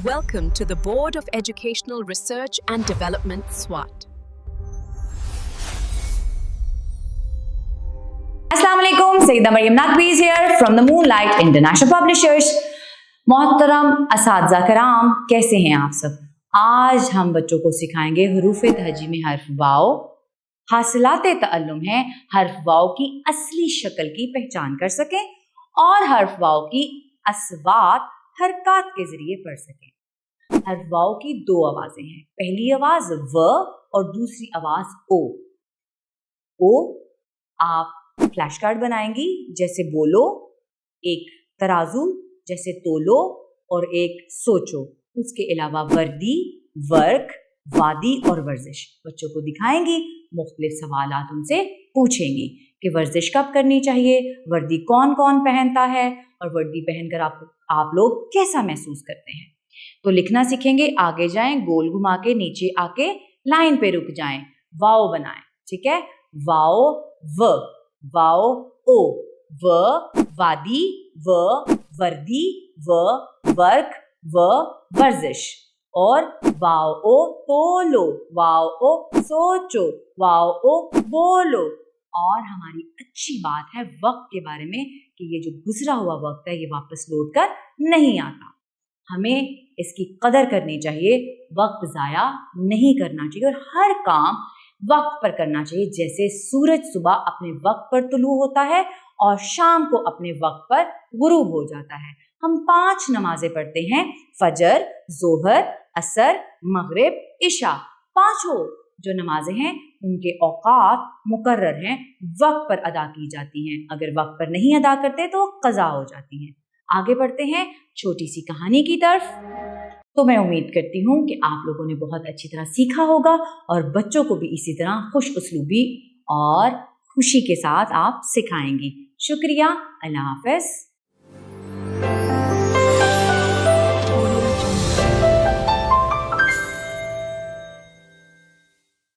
Welcome to the Board of Educational Research and Development, SWAT. Assalamu alaikum, Sayyida Maryam Naqvi is here from the Moonlight International Publishers. मोहतरम असातिज़ा कराम, कैसे हैं आप सब? आज हम बच्चों को सिखाएंगे हरूफ़े तहजी में हर्फ वाव। हासिलाते तअल्लुम हैं हर्फ वाव की असली शक्ल की पहचान कर सकें और हर्फ वाव की अस्वात हरकत के जरिए पढ़ सकें। हर्फ वाव की दो आवाजें हैं, पहली आवाज व और दूसरी आवाज ओ। आप फ्लैश कार्ड बनाएंगी, जैसे बोलो, एक तराजू जैसे तोलो और एक सोचो। उसके अलावा वर्दी, वर्क, वादी और वर्जिश बच्चों को दिखाएंगी, मुख्तलिफ सवालात उनसे पूछेंगी कि वर्जिश कब करनी चाहिए, वर्दी कौन कौन पहनता है और वर्दी पहनकर आप लोग कैसा महसूस करते हैं। तो लिखना सीखेंगे, आगे जाएं, गोल घुमा के नीचे आके लाइन पे रुक जाएं, वाओ बनाएं, ठीक है। वाओ व, वाओ ओ, व वादी, व वर्दी, व वर्क, व वर्जिश, और वाओ ओ तोलो, वाओ ओ सोचो, वाओ ओ बोलो। और हमारी अच्छी बात है वक्त के बारे में कि ये जो गुजरा हुआ वक्त है ये वापस लौट कर नहीं आता, हमें इसकी कदर करनी चाहिए, वक्त ज़ाया नहीं करना चाहिए और हर काम वक्त पर करना चाहिए। जैसे सूरज सुबह अपने वक्त पर तुलू होता है और शाम को अपने वक्त पर गुरूब हो जाता है। हम 5 नमाजें पढ़ते हैं, फजर, जोहर, असर, मगरिब, इशा। 5 जो नमाजें हैं उनके औकात मुकर्रर हैं, वक्त पर अदा की जाती हैं। अगर वक्त पर नहीं अदा करते तो कज़ा हो जाती हैं। आगे बढ़ते हैं छोटी सी कहानी की तरफ। तो मैं उम्मीद करती हूँ कि आप लोगों ने बहुत अच्छी तरह सीखा होगा और बच्चों को भी इसी तरह खुश उसलूबी और खुशी के साथ आप सिखाएंगी। शुक्रिया, अल्लाह हाफ़िज़।